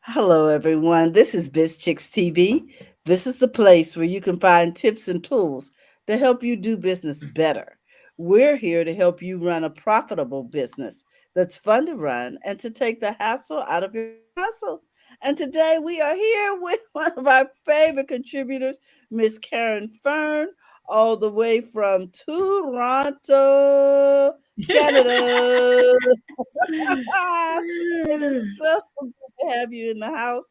Hello, everyone. This is BizChicks TV. This is the place where you can find tips and tools to help you do business better. We're here to help you run a profitable business that's fun to run and to take the hassle out of your hustle. And today we are here with one of our favorite contributors, Miss Caren Fern, all the way from Toronto, Canada. It is so good to have you in the house.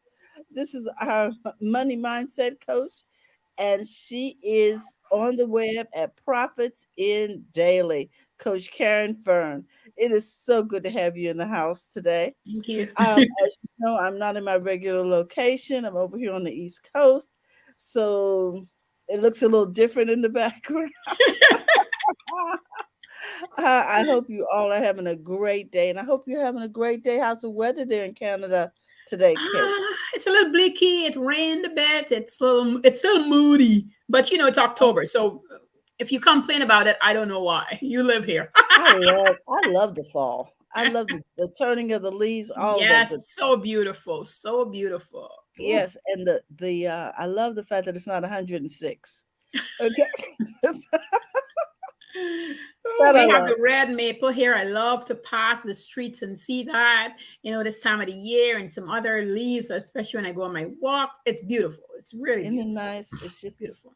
This is our money mindset coach, and she is on the web at Profits in Daily. Coach Caren Fern. It is so good to have you in the house today. Thank you. As you know, I'm not in my regular location. I'm over here on the East Coast, so it looks a little different in the background. I hope you all are having a great day, and I hope you're having a great day. How's the weather there in Canada today, Coach? It's a little bleaky. It rained a bit. It's still moody, but it's October. So if you complain about it, I don't know why. You live here. I love the fall. I love the turning of the leaves, all of that good Yes, stuff. so beautiful, so beautiful. Ooh. Yes, and the I love the fact that it's not 106. Okay, Oh, that I we have love. the red maple here. I love to pass the streets and see that, this time of the year and some other leaves, especially when I go on my walks. It's beautiful. It's really Isn't it beautiful. nice? Beautiful.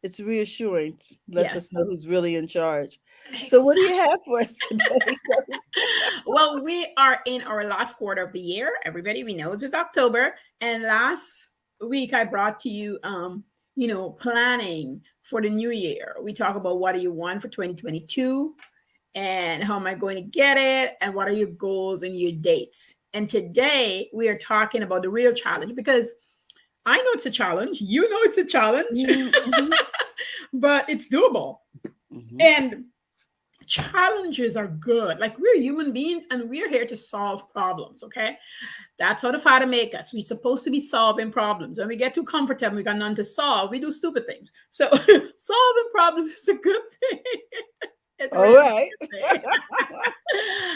It's reassuring. Lets us Yes. know who's really in charge. So, what do you Exactly. have for us today, Coach? Well, we are in our last quarter of the year. Everybody, we know it's October. And last week I brought to you planning for the new year. We talk about what do you want for 2022 and how am I going to get it and what are your goals and your dates. And today we are talking about the real challenge because I know it's a challenge. You know it's a challenge, Mm-hmm. but it's doable. Mm-hmm. And challenges are good. Like we're human beings and we're here to solve problems, okay? That's how the Father make us. We're supposed to be solving problems. When we get too comfortable, we got none to solve, we do stupid things. So solving problems is a good thing. It All really is right. a good thing.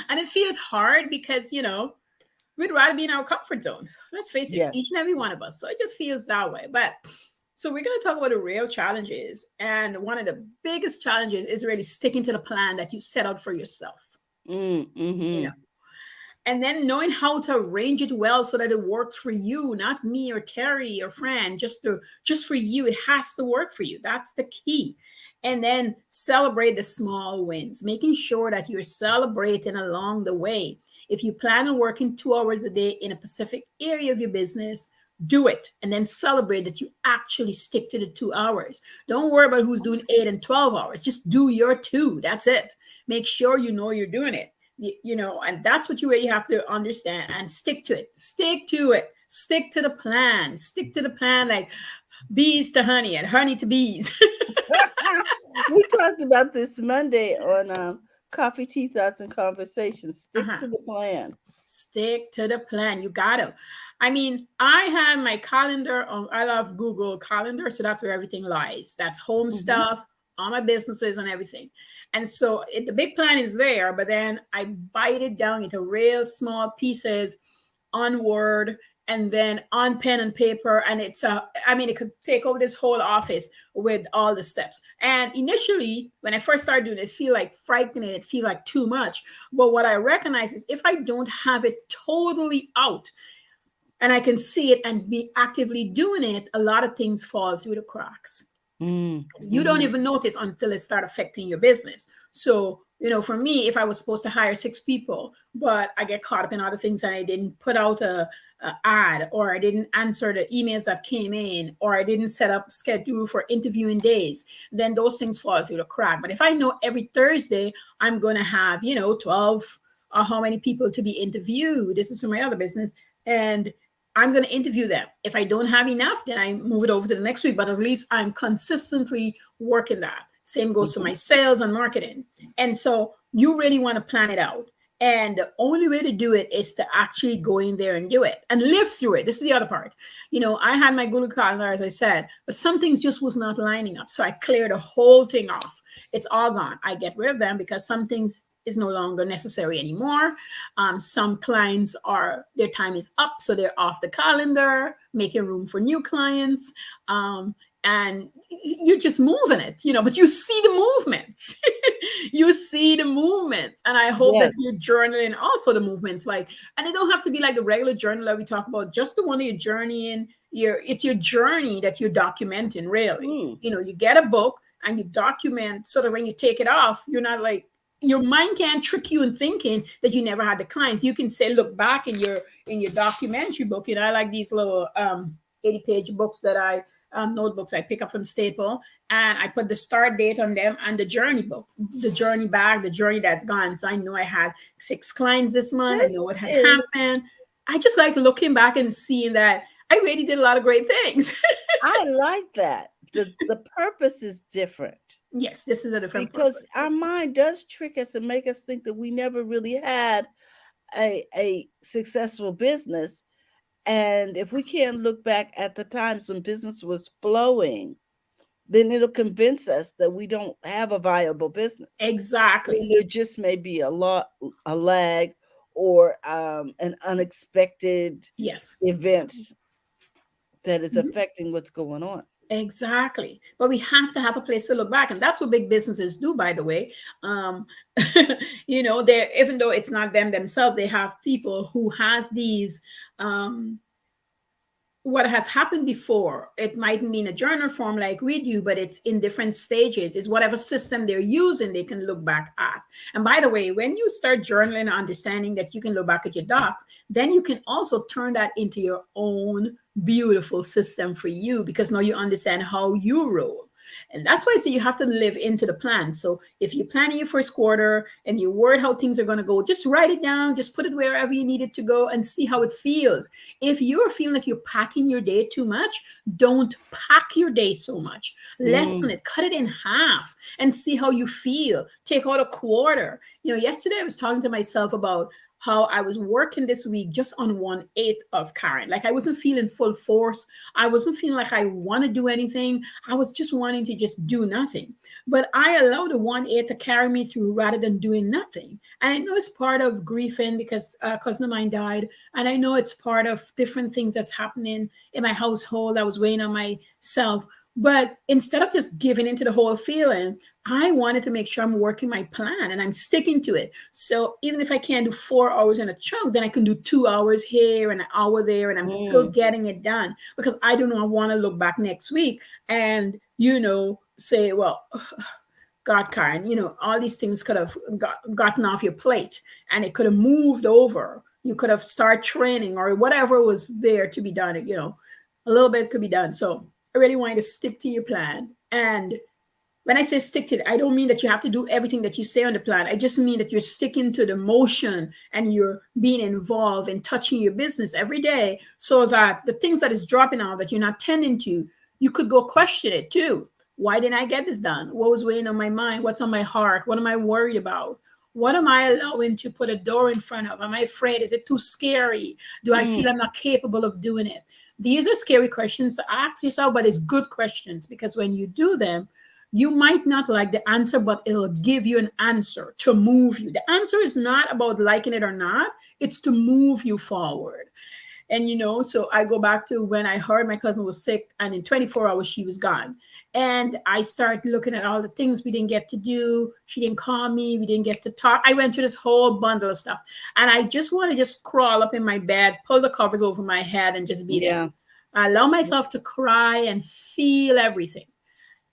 And it feels hard because, we'd rather be in our comfort zone. Let's face it, Yes. each and every one of us. So it just feels that way. But so we're going to talk about the real challenges. And one of the biggest challenges is really sticking to the plan that you set out for yourself. You Mm-hmm. know, and then knowing how to arrange it well so that it works for you, not me or Terry or Fran, just for you. It has to work for you. That's the key. And then celebrate the small wins, making sure that you're celebrating along the way. If you plan on working 2 hours a day in a specific area of your business, do it and then celebrate that you actually stick to the 2 hours. Don't worry about who's doing 8 and 12 hours. Just do your two. That's it. Make sure you know you're doing it. And that's what you really have to understand and stick to it. Stick to it. Stick to the plan. Stick to the plan like bees to honey and honey to bees. We talked about this Monday on Coffee, Tea, Thoughts, and Conversations. Stick Uh-huh. to the plan. Stick to the plan. You got to. I mean, I have my calendar on, I love Google Calendar. So that's where everything lies. That's home Mm-hmm. stuff, all my businesses and everything. And so the big plan is there, but then I bite it down into real small pieces on Word and then on pen and paper. And it could take over this whole office with all the steps. And initially, when I first started doing it, it feel like frightening, it feel like too much. But what I recognize is if I don't have it totally out and I can see it and be actively doing it, a lot of things fall through the cracks. You don't Mm-hmm. even notice until it start affecting your business. So for me, if I was supposed to hire 6 people but I get caught up in other things and I didn't put out a ad, or I didn't answer the emails that came in, or I didn't set up schedule for interviewing days, then those things fall through the crack. But if I know every Thursday I'm going to have 12 or how many people to be interviewed, this is for my other business, and I'm going to interview them. If I don't have enough, then I move it over to the next week, but at least I'm consistently working that. Same goes to Mm-hmm. my sales and marketing. And so you really want to plan it out. And the only way to do it is to actually go in there and do it and live through it. This is the other part. I had my Google Calendar, as I said, but some things just was not lining up. So I cleared the whole thing off. It's all gone. I get rid of them because some things is no longer necessary anymore. Some clients their time is up, so they're off the calendar, making room for new clients. And you're just moving it, but you see the movements. You see the movements. And I hope that Yes. you're journaling also the movements. And it don't have to be like the regular journal that we talk about, just the one that you're journeying. It's your journey that you're documenting, really. Mm. You get a book and you document so that when you take it off, you're not like, your mind can't trick you in thinking that you never had the clients. You can say, look back in your documentary book. I like these little 80-page books that notebooks I pick up from Staple, and I put the start date on them and the journey book, the journey back, the journey that's gone. So I know I had 6 clients this month. I This know what had is, happened. I just like looking back and seeing that I really did a lot of great things. I like that. The purpose is different Yes, this is a different because purpose. our mind does trick us and make us think that we never really had a successful business. And if we can't look back at the times when business was flowing, then it'll convince us that we don't have a viable business. Exactly. When there just may be a lag, or an unexpected Yes. event that is Mhm. affecting what's going on. Exactly. But we have to have a place to look back. And that's what big businesses do, by the way. Um, they're, even though it's not them themselves, they have people who has these what has happened before. It mightn't be in a journal form like we do, but it's in different stages. It's whatever system they're using, they can look back at. And by the way, when you start journaling and understanding that you can look back at your docs, then you can also turn that into your own beautiful system for you, because now you understand how you roll. And that's why I say you have to live into the plan. So if you plan in your first quarter and you're worried how things are going to go, just write it down, just put it wherever you need it to go and see how it feels. If you're feeling like you're packing your day too much, don't pack your day so much. Lessen Mm. it, cut it in half and see how you feel. Take out a quarter. Yesterday I was talking to myself about how I was working this week just on 1/8 of Caren. Like I wasn't feeling full force. I wasn't feeling like I want to do anything. I was just wanting to just do nothing. But I allowed the 1/8 to carry me through rather than doing nothing. And I know it's part of grieving because a cousin of mine died. And I know it's part of different things that's happening in my household that was weighing on myself. But instead of just giving into the whole feeling, I wanted to make sure I'm working my plan and I'm sticking to it. So even if I can't do 4 hours in a chunk, then I can do 2 hours here and an hour there, and I'm still Mm. getting it done, because I do not want to look back next week and, say, well, God, Caren, all these things could have gotten off your plate and it could have moved over. You could have started training or whatever was there to be done. A little bit could be done. So I really want you to stick to your plan. And when I say stick to it, I don't mean that you have to do everything that you say on the plan. I just mean that you're sticking to the motion and you're being involved in touching your business every day, so that the things that is dropping out that you're not tending to, you could go question it too. Why didn't I get this done? What was weighing on my mind? What's on my heart? What am I worried about? What am I allowing to put a door in front of? Am I afraid? Is it too scary? Do I Mm. feel I'm not capable of doing it? These are scary questions to ask yourself, but it's good questions, because when you do them, you might not like the answer, but it'll give you an answer to move you. The answer is not about liking it or not, it's to move you forward. And so I go back to when I heard my cousin was sick, and in 24 hours she was gone. And I started looking at all the things we didn't get to do. She didn't call me. We didn't get to talk. I went through this whole bundle of stuff. And I just want to just crawl up in my bed, pull the covers over my head, and just be there. Yeah. I allow myself to cry and feel everything.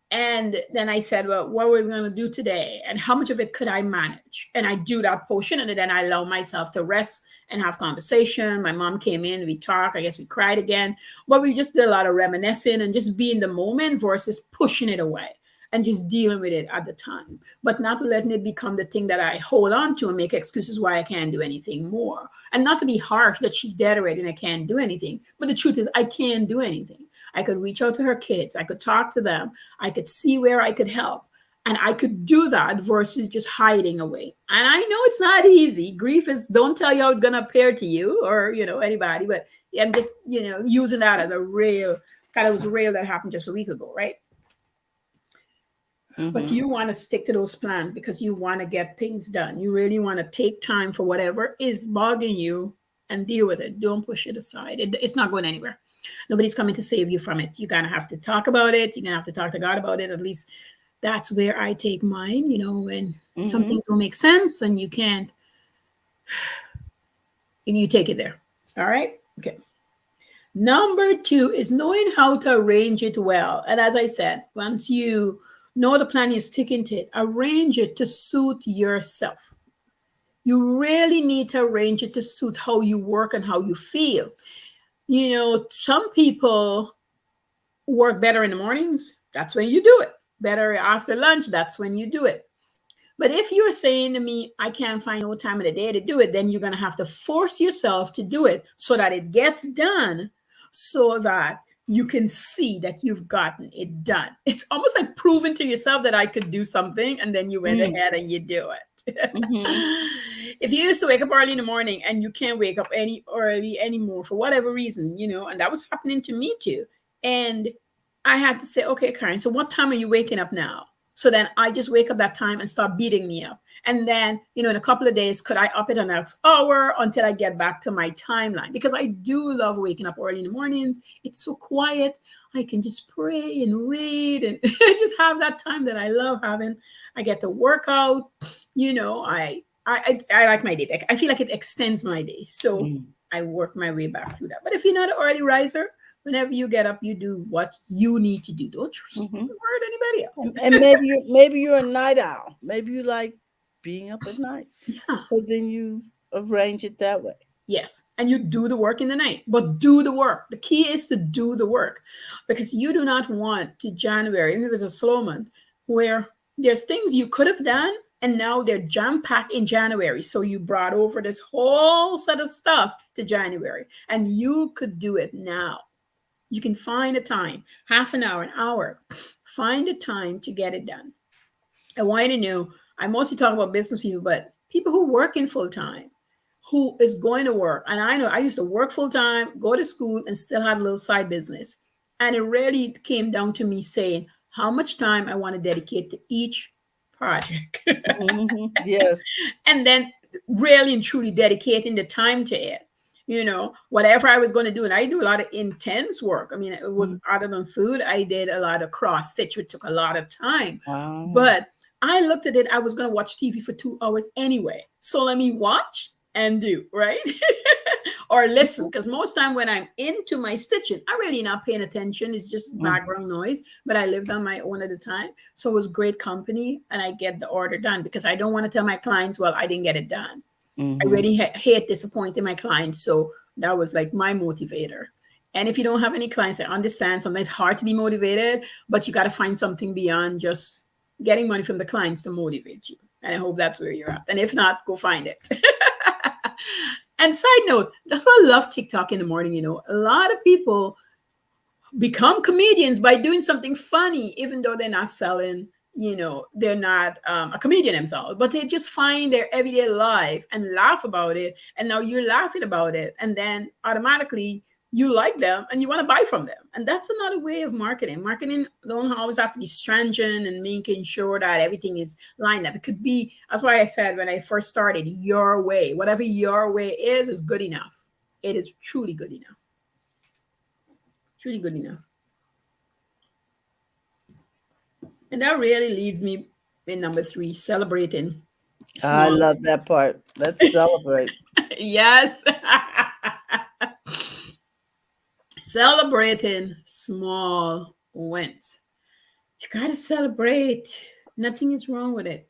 And then I said, well, what was going to do today? And how much of it could I manage? And I do that portion. And then I allow myself to rest and have conversation. My mom came in, we talked. I guess we cried again. But we just did a lot of reminiscing and just be in the moment versus pushing it away and just dealing with it at the time. But not letting it become the thing that I hold on to and make excuses why I can't do anything more. And not to be harsh that she's dead already and I can't do anything. But the truth is, I can't do anything. I could reach out to her kids. I could talk to them. I could see where I could help. And I could do that versus just hiding away. And I know it's not easy. Grief is, don't tell you how it's going to appear to you or, anybody. But I'm just, using that as a real, kind of was real that happened just a week ago, right? But Mm-hmm. you want to stick to those plans because you want to get things done. You really want to take time for whatever is bugging you and deal with it. Don't push it aside. It's not going anywhere. Nobody's coming to save you from it. You're going to have to talk about it. You're going to have to talk to God about it. At least that's where I take mine, when some Mm-hmm. things don't make sense and you can't, and you take it there. All right. Okay. Number two is knowing how to arrange it well. And as I said, once you know the plan, you stick into it, arrange it to suit yourself. You really need to arrange it to suit how you work and how you feel. Some people work better in the mornings. That's when you do it. Better after lunch. That's when you do it. But if you're saying to me, I can't find no time of the day to do it, then you're going to have to force yourself to do it so that it gets done, so that you can see that you've gotten it done. It's almost like proving to yourself that I could do something, and then you went ahead and you do it. Mm-hmm. If you used to wake up early in the morning and you can't wake up any early anymore for whatever reason, and that was happening to me too. And I had to say, okay, Caren, so what time are you waking up now? So then I just wake up that time and start beating me up. And then, in a couple of days, could I up it an next hour until I get back to my timeline? Because I do love waking up early in the mornings. It's so quiet. I can just pray and read and just have that time that I love having. I get to work out. I like my day. I feel like it extends my day. So Mm-hmm. I work my way back through that. But if you're not an early riser, whenever you get up, you do what you need to do. Don't Mm-hmm. hurt anybody else. And maybe you're a night owl. Maybe you like being up at night. Yeah. So then you arrange it that way. Yes. And you do the work in the night, but do the work. The key is to do the work, because you do not want to January, even if it's a slow month, where there's things you could have done and now they're jam packed in January. So you brought over this whole set of stuff to January, and you could do it now. You can find a time, half an hour, an hour, find a time to get it done. I want you to know, I mostly talk about business people, but people who work in full time, who is going to work. And I know I used to work full time, go to school, and still have a little side business. And it really came down to me saying how much time I want to dedicate to each project. Mm-hmm. Yes. And then really and truly dedicating the time to it. Whatever I was going to do. And I do a lot of intense work. I mean, it was, other than food, I did a lot of cross stitch, which took a lot of time. Wow. But I looked at it, I was going to watch TV for 2 hours anyway. So let me watch and do, right? Or listen, because most time when I'm into my stitching, I'm really not paying attention. It's just background noise, but I lived on my own at the time. So it was great company, and I get the order done, because I don't want to tell my clients, well, I didn't get it done. I Mm-hmm. really hate disappointing my clients. So that was like my motivator. And if you don't have any clients, I understand sometimes it's hard to be motivated, but you got to find something beyond just getting money from the clients to motivate you. And I hope that's where you're at. And if not, go find it. And side note, that's why I love TikTok in the morning. A lot of people become comedians by doing something funny, even though they're not selling, they're not a comedian themselves, but they just find their everyday life and laugh about it. And now you're laughing about it. And then automatically you like them and you want to buy from them. And that's another way of marketing. Marketing don't always have to be stringent and making sure that everything is lined up. It could be, that's why I said when I first started, your way. Whatever your way is good enough. It is truly good enough. Truly good enough. And that really leads me in number 3, celebrating I small love wins. that part. Let's celebrate. Yes. Celebrating small wins. You got to celebrate. Nothing is wrong with it.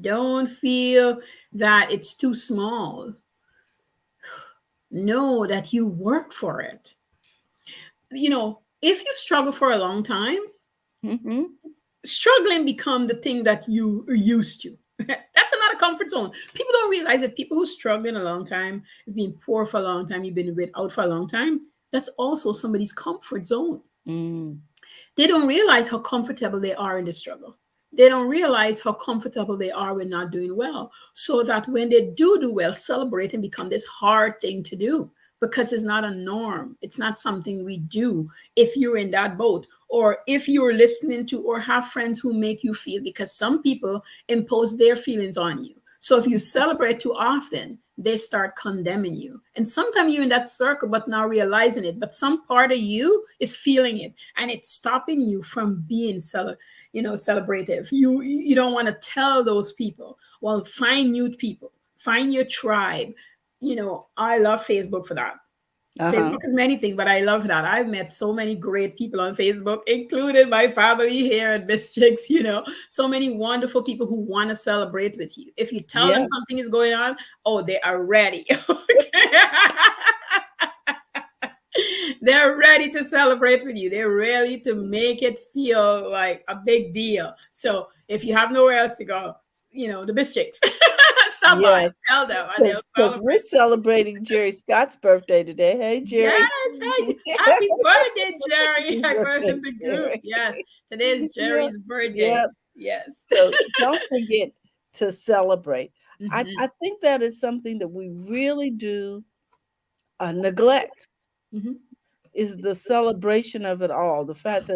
Don't feel that it's too small. Know that you work for it. If you struggle for a long time, Mm-hmm. struggling become the thing that you are used to. That's another comfort zone. People don't realize that people who struggle in a long time, you've been poor for a long time, you've been without for a long time, that's also somebody's comfort zone. Mm. They don't realize how comfortable they are in the struggle. They don't realize how comfortable they are when not doing well. So that when they do well, celebrating become this hard thing to do. because it's not a norm. It's not something we do if you're in that boat, or if you're listening to or have friends who make you feel, because some people impose their feelings on you. So if you celebrate too often, they start condemning you. And sometimes you're in that circle, but not realizing it. But some part of you is feeling it, and it's stopping you from being celebrative. You don't want to tell those people. Well, find new people, find your tribe. I love Facebook for that. Uh-huh. Facebook is many things, but I love that. I've met so many great people on Facebook, including my family here at BizChicks. So many wonderful people who want to celebrate with you. If you tell them Yes. something is going on, oh, they are ready. They're ready to celebrate with you. They're ready to make it feel like a big deal. So if you have nowhere else to go, the BizChicks, stop by, Yes. tell them, and they'll Because we're celebrate. celebrating Jerry Scott's birthday today. Hey, Jerry. Yes, hey, happy birthday, Jerry. Happy I put birthday, in the group. Jerry. Yes, today is Yeah. Jerry's birthday. Yeah. Yes. So don't forget to celebrate. I, Hmm. I think that is something that we really do neglect, Hmm. is the celebration of it all. The fact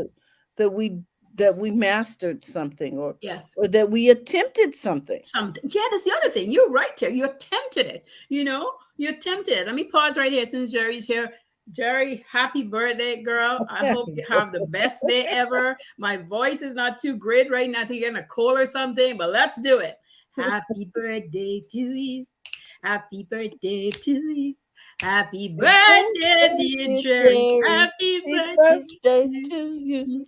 that we that we mastered something, or Yes. that we attempted something. Something. Yeah, that's the other thing. You're right there. You attempted it. You attempted it. Let me pause right here since Jerry's here. Jerry, happy birthday, girl. I hope you have the best day ever. My voice is not too great right now to get a cold or something, but let's do it. Happy birthday to you. Happy birthday to you. Happy Happy birthday, birthday, dear dear Jerry. Jerry. Happy Happy birthday birthday to to you. you.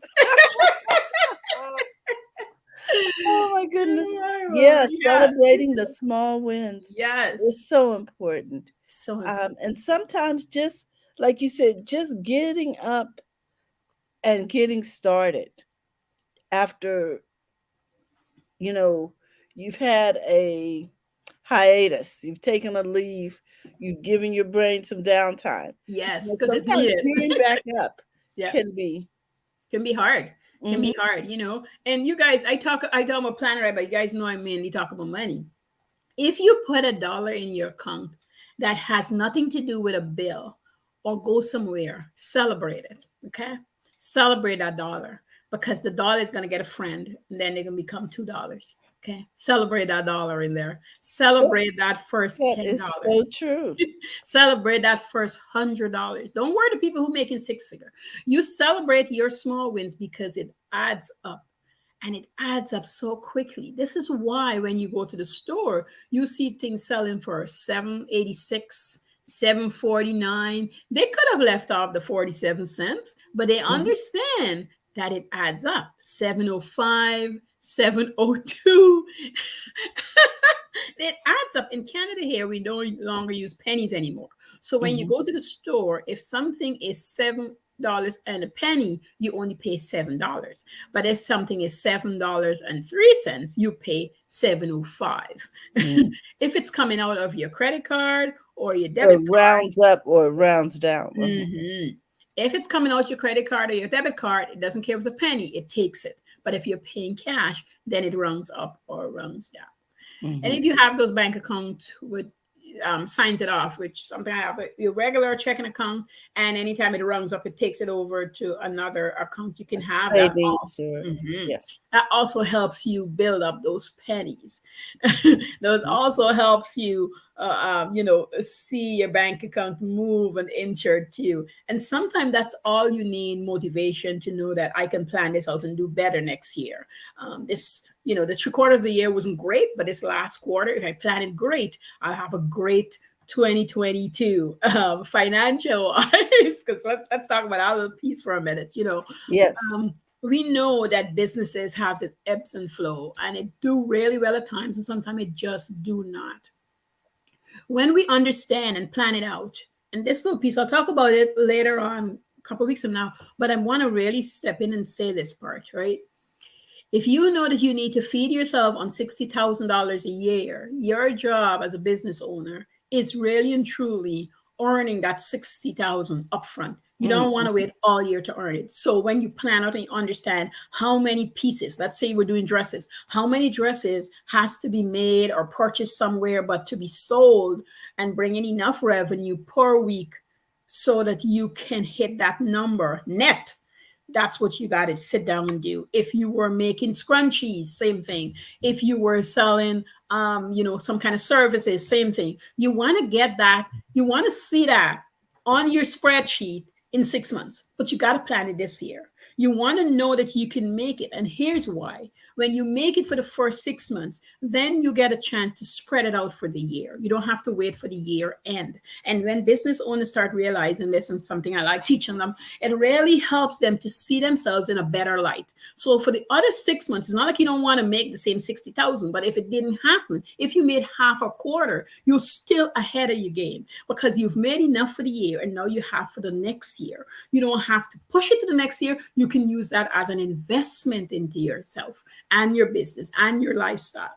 Oh my goodness. Oh, my Lord. Yes, Yes. celebrating the small wins Yes. is so important. So important. And sometimes, just like you said, just getting up and getting started after, you know, you've had a hiatus, you've taken a leave, you've given your brain some downtime. Yes, because it's Sometimes needed. getting back up Yeah, can be. can be hard. Can Mhm. be hard. And you guys, I talk about planning, right? But you guys know I mainly talk about money. If you put $1 in your account that has nothing to do with a bill, or go somewhere, celebrate it. Okay, celebrate that dollar, because the dollar is going to get a friend, and then they can become $2. Okay, celebrate that dollar in there. Celebrate that first That ten is so dollars. true. Celebrate that first $100. Don't worry the people who making six figure. You celebrate your small wins, because it adds up, and it adds up so quickly. This is why when you go to the store, you see things selling for 7.86, 7.49. They could have left off the 47 cents, but they Mhm. understand that it adds up. 7.05, 7.02. It adds up. In Canada here, we no longer use pennies anymore. So when you Mhm. go to the store, if something is $7 and a penny, you only pay $7. But if something is $7.03, you pay 7.05. Mhm. If it's coming out of your credit card or your So it debit card. rounds up or it rounds down. Mhm. Mhm. If it's coming out your credit card or your debit card, it doesn't care if it's a penny, it takes it. But if you're paying cash, then it runs up or runs down. And Mhm. if you have those bank accounts with signs it off, which something I have your regular checking account, and anytime it runs up, it takes it over to another account. You A can have that savings, also. or Mhm. yeah. That also helps you build up those pennies. Those Mhm. also helps you, see your bank account move an inch or two. And sometimes that's all you need, motivation to know that I can plan this out and do better next year. The 3 quarters of the year wasn't great, but this last quarter, if I plan it great, I'll have a great 2022 financial wise. Because let's talk about our little piece for a minute. Yes. We know that businesses have its ebbs and flow, and it do really well at times, and sometimes it just do not. When we understand and plan it out, and this little piece, I'll talk about it later on, a couple of weeks from now, but I want to really step in and say this part, right? If you know that you need to feed yourself on $60,000 a year, your job as a business owner is really and truly earning that 60,000 upfront. You don't want Mhm. to wait all year to earn it. So when you plan out and you understand how many pieces, let's say we're doing dresses, how many dresses has to be made or purchased somewhere, but to be sold and bring in enough revenue per week so that you can hit that number net. That's what you got to sit down and do. If you were making scrunchies, same thing. If you were selling some kind of services, same thing. You want to get that, you want to see that on your spreadsheet in 6 months, but you got to plan it this year. You want to know that you can make it. And here's why. When you make it for the first 6 months, then you get a chance to spread it out for the year. You don't have to wait for the year end. And when business owners start realizing this, and something I like teaching them, it really helps them to see themselves in a better light. So for the other 6 months, it's not like you don't want to make the same 60,000, but if it didn't happen, if you made half a quarter, you're still ahead of your game because you've made enough for the year and now you have for the next year. You don't have to push it to the next year. You can use that as an investment into yourself and your business and your lifestyle,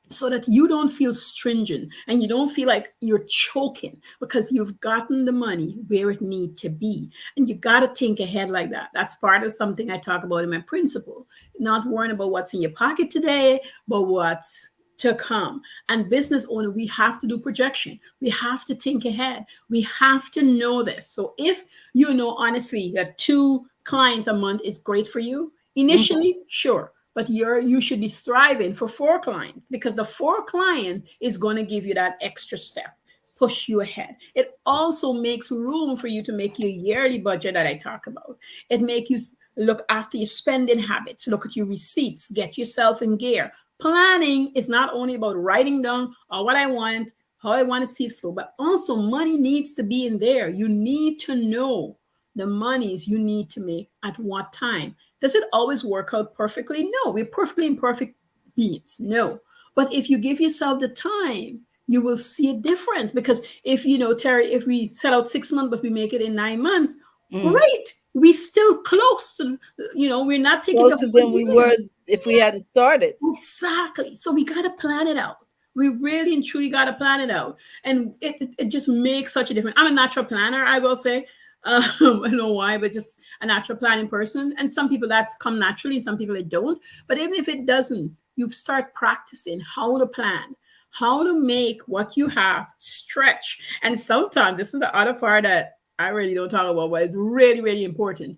so that you don't feel stringent and you don't feel like you're choking because you've gotten the money where it need to be. And you got to think ahead like that. That's part of something I talk about in my principle. Not worrying about what's in your pocket today, but what's to come. And business owner, we have to do projection. We have to think ahead. We have to know this. So if you know honestly that 2 clients a month is great for you initially, sure. But you should be striving for 4 clients, because the 4 client is going to give you that extra step, push you ahead. It also makes room for you to make your yearly budget that I talk about. It makes you look after your spending habits, look at your receipts, get yourself in gear. Planning is not only about writing down what I want, how I want to see it flow, but also money needs to be in there. You need to know the monies you need to make at what time. Does it always work out perfectly? No, we're perfectly imperfect beings. No. But if you give yourself the time, you will see a difference. Because if, Terry, if we set out 6 months, but we make it in 9 months, great. We still close to, we're not taking closer than we were if we hadn't started. Exactly. So we got to plan it out. We really and truly got to plan it out. And it just makes such a difference. I'm a natural planner, I will say. I don't know why, but just a natural planning person. And some people that's come naturally, and some people it don't. But even if it doesn't, you start practicing how to plan, how to make what you have stretch. And sometimes this is the other part that I really don't talk about, but it's really, really important.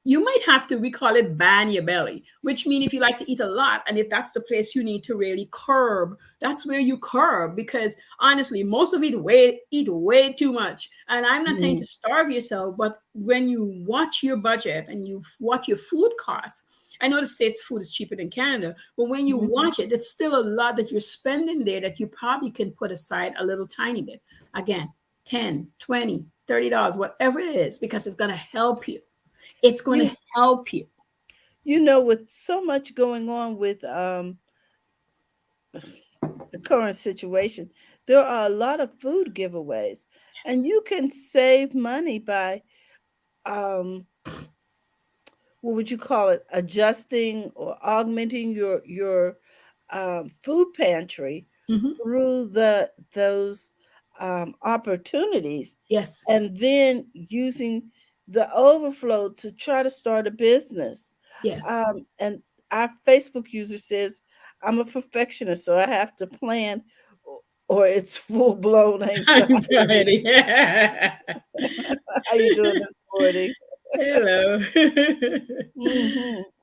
You might have to, we call it ban your belly, which means if you like to eat a lot, and if that's the place you need to really curb, that's where you curb. Because honestly, most of it eat way too much. And I'm not saying to starve yourself, but when you watch your budget and you watch your food costs, I know the States food is cheaper than Canada, but when you watch it, it's still a lot that you're spending there that you probably can put aside a little tiny bit. Again, 10, 20, $30, whatever it is, because it's going to help you. It's going to help you. With so much going on with the current situation, there are a lot of food giveaways, and you can save money by what would you call it, adjusting or augmenting your food pantry through those opportunities. Yes. And then using the overflow to try to start a business. Yes. And our Facebook user says, I'm a perfectionist, so I have to plan, or it's full blown anxiety. Yeah. How you doing this morning? Hello.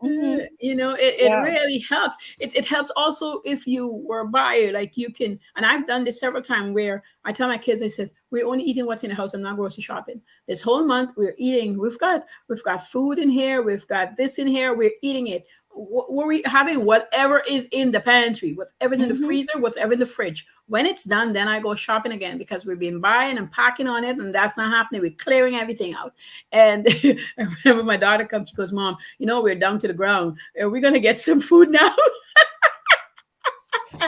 It Yeah. really helps. It helps also if you were a buyer, like you can, and I've done this several times where I tell my kids, I says, we're only eating what's in the house. I'm not grocery shopping. This whole month we're eating. We've got food in here. We've got this in here. We're eating it. We're having whatever is in the pantry, whatever's in the freezer, whatever in the fridge. When it's done, then I go shopping again, because we've been buying and packing on it, and that's not happening. We're clearing everything out. And I remember my daughter comes, she goes, Mom, we're down to the ground. Are we going to get some food now?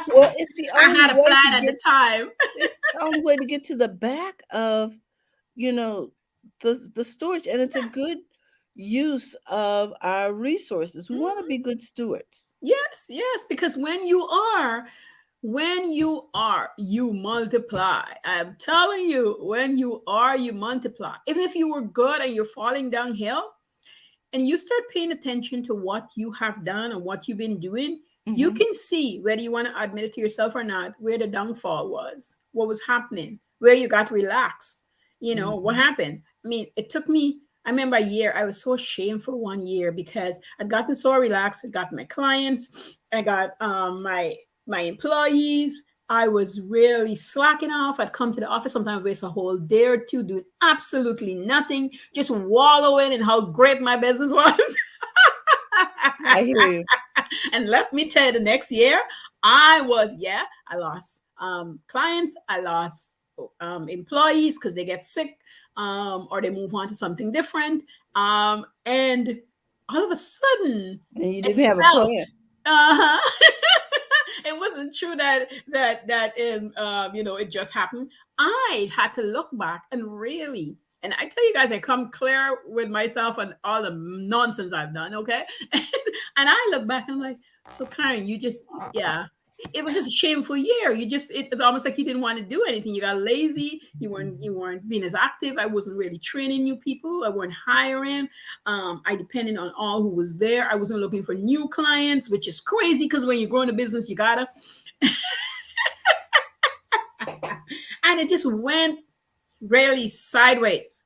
Well, it's the only I had a plan at the time. It's the only way to get to the back of, the storage, and it's a good use of our resources. We want to be good stewards. Yes, because when you are, you multiply. I'm telling you, when you are, you multiply. Even if you were good and you're falling downhill, and you start paying attention to what you have done and what you've been doing, you can see, whether you want to admit it to yourself or not, where the downfall was, what was happening, where you got relaxed. What Mhm. happened? I mean, it took me, I remember a year, I was so shameful one year because I'd gotten so relaxed. I got my clients, I got my employees. I was really slacking off. I'd come to the office, sometimes waste a whole day or two doing absolutely nothing, just wallowing in how great my business was. I hear you. And let me tell you, the next year, I lost clients, I lost employees because they get sick, or they move on to something different. And all of a sudden, And you it didn't have a felt, plan. uh-huh. It wasn't true it just happened. I had to look back and really, and I tell you guys, I come clear with myself and all the nonsense I've done, okay? And I look back and I'm like, so Karen, you just, yeah, it was just a shameful year. It's almost like you didn't want to do anything. You got lazy. You weren't being as active. I wasn't really training new people. I weren't hiring. I depended on all who was there. I wasn't looking for new clients, which is crazy because when you're growing a business, you gotta. And it just went really sideways.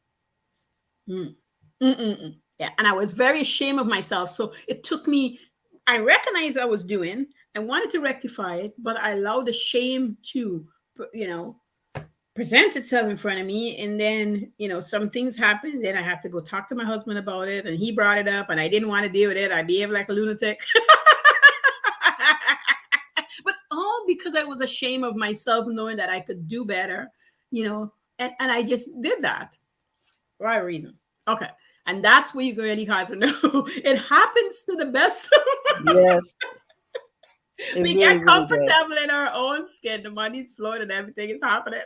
Mm. Mm-mm-mm. Yeah, and I was very ashamed of myself. So it took me. I recognized I was doing. I wanted to rectify it, but I allowed the shame to, you know, present itself in front of me. And then, some things happened. Then I had to go talk to my husband about it, and he brought it up, and I didn't want to deal with it. I behaved like a lunatic. But all because I was ashamed of myself, knowing that I could do better, and I just did that. Right reason. Okay. And that's where you really hard to know. It happens to the best. Yes, it We really, get really does. comfortable in our own skin. The money's flowing and everything is happening.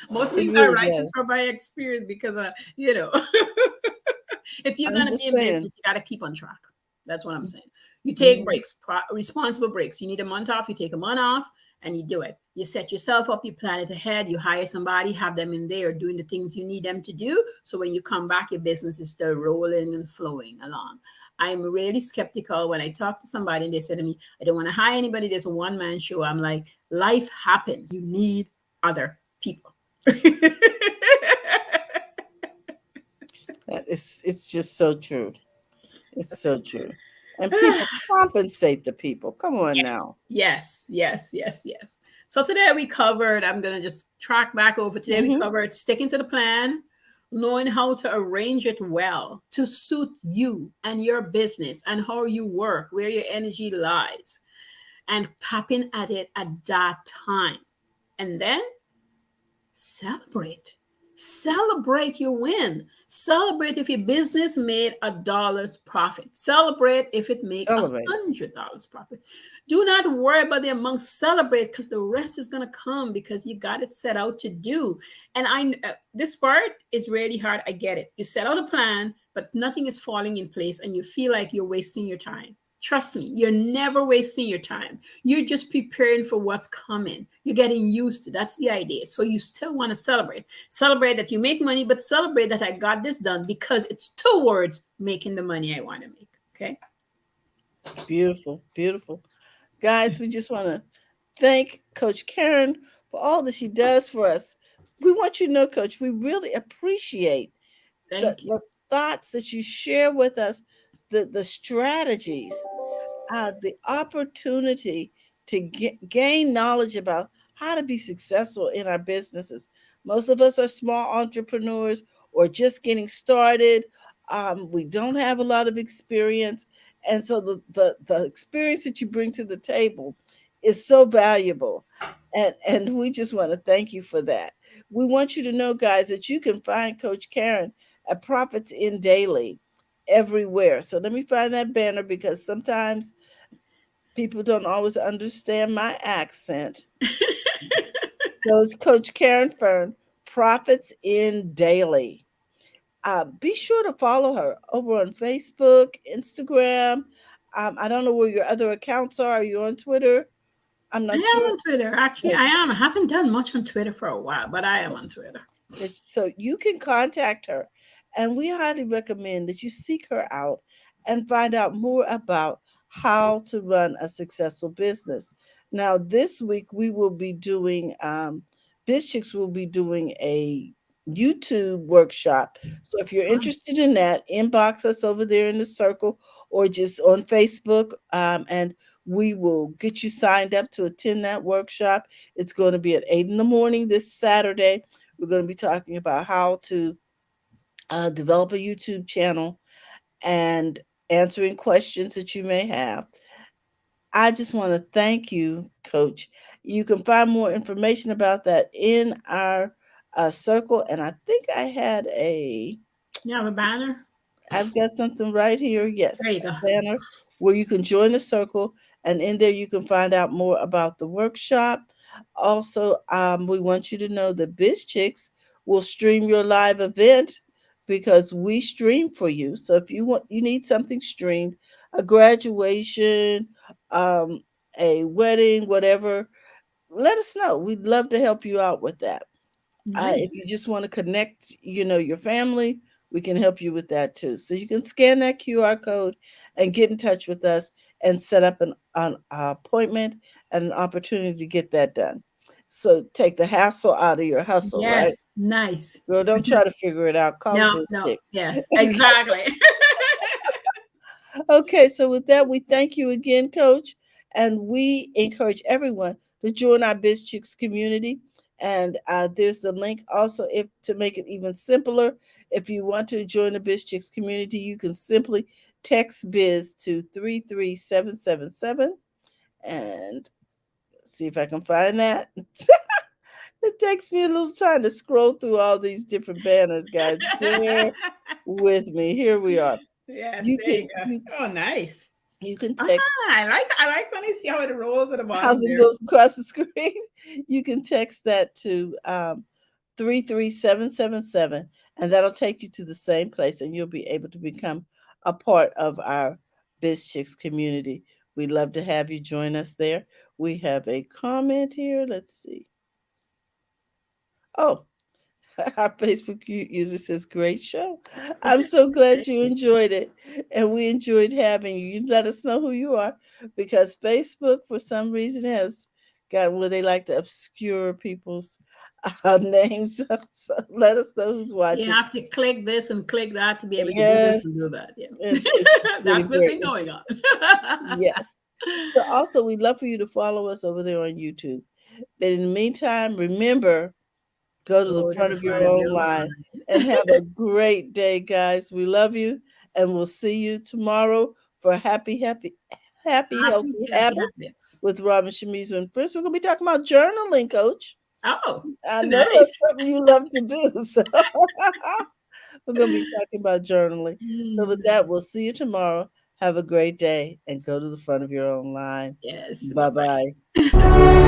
Most It things are really right is does. from my experience because, if you're I'm going to just be in saying. business, you got to keep on track. That's what I'm saying. You take Mhm. breaks, responsible breaks. You need a month off, you take a month off and you do it. You set yourself up, you plan it ahead, you hire somebody, have them in there doing the things you need them to do. So when you come back, your business is still rolling and flowing along. I'm really skeptical when I talk to somebody and they say to me, I don't want to hire anybody. There's a one man show. I'm like, life happens. You need other people. It's just so true. It's so true. And people compensate the people. Come on Yes, now. yes, yes, yes, yes. So today we covered, I'm going to just track back over. Today we Hmm. covered sticking to the plan, knowing how to arrange it well to suit you and your business and how you work, where your energy lies, and tapping at it at that time. And then celebrate. Celebrate your win. Celebrate if your business made $1 profit. Celebrate if it made Celebrate. $100 profit. Do not worry about the amount. Celebrate because the rest is going to come because you got it set out to do. And this part is really hard. I get it. You set out a plan, but nothing is falling in place, and you feel like you're wasting your time. Trust me, you're never wasting your time. You're just preparing for what's coming. You're getting used to. That's the idea. So you still want to celebrate. Celebrate that you make money, but celebrate that I got this done because it's towards making the money I want to make. Okay. Beautiful. Beautiful. Guys, we just want to thank Coach Caren for all that she does for us. We want you to know, Coach, we really appreciate Thank you. the thoughts that you share with us, the strategies, the opportunity to gain knowledge about how to be successful in our businesses. Most of us are small entrepreneurs or just getting started. We don't have a lot of experience. And so the experience that you bring to the table is so valuable. And we just want to thank you for that. We want you to know, guys, that you can find Coach Caren at Profits in Daily everywhere. So let me find that banner because sometimes people don't always understand my accent. So it's Coach Caren Fern, Profits in Daily. Be sure to follow her over on Facebook, Instagram. I don't know where your other accounts are. Are you on Twitter? I'm I not am sure. on Twitter. Actually, I am. I haven't done much on Twitter for a while, but I am on Twitter. So you can contact her, and we highly recommend that you seek her out and find out more about how to run a successful business. Now, this week we will be doing BizChicks will be doing a YouTube workshop. So if you're Fun. interested in that, inbox us over there in the circle or just on Facebook, and we will get you signed up to attend that workshop. It's going to be at 8 in the morning this Saturday. We're going to be talking about how to develop a YouTube channel and answering questions that you may have. I just want to thank you, Coach. You can find more information about that in our circle. And I think I had You have a banner? I've got something right here. There Yes, you a go. banner where you can join the circle, and in there you can find out more about the workshop. Also, we want you to know that Biz Chicks will stream your live event because we stream for you. So if you need something streamed, a graduation, um, a wedding, whatever, let us know. We'd love to help you out with that. If Nice. you just want to connect, your family, we can help you with that too. So you can scan that QR code and get in touch with us and set up an appointment and an opportunity to get that done. So take the hassle out of your hustle, right? Yes. Nice. Girl, don't try to figure it out. Call No, Biz no. Chicks. Yes, exactly. Okay, so with that, we thank you again, Coach, and we encourage everyone to join our Biz Chicks community. And there's the link also. If to make it even simpler, if you want to join the Biz Chicks community, you can simply text Biz to 33777 and see if I can find that. It takes me a little time to scroll through all these different banners, guys. Bear with me. Here we are. Yes, You there can you go. you Oh, nice. you can Ah, text. I like when I see how it rolls at the How's bottom it there. goes across the screen? You can text that to 33777, and that'll take you to the same place, and you'll be able to become a part of our Biz Chicks community. We'd love to have you join us there. We have a comment here. Let's see. Oh, our Facebook user says, "Great show. I'm so glad Thank you you. enjoyed it, and we enjoyed having you. You let us know who you are because Facebook, for some reason, has got where they like to obscure people's names. So let us know who's You watching. have to click this and click that to be able to do this Yes, and do that. Yeah. it's really That's what's great. been going on. Yes. So also, we'd love for you to follow us over there on YouTube. But in the meantime, remember, go to the Go to front the of your front of own your line line. and have a great day, guys. We love you, and we'll see you tomorrow for Happy, healthy happy habits habits. with Robin Shamizu. And first, we're going to be talking about journaling, Coach. Oh, I know nice. that's something you love to do. So we're going to be talking about journaling. So with that, Nice. we'll see you tomorrow. Have a great day and go to the front of your own line. Yes. Bye Bye bye. bye.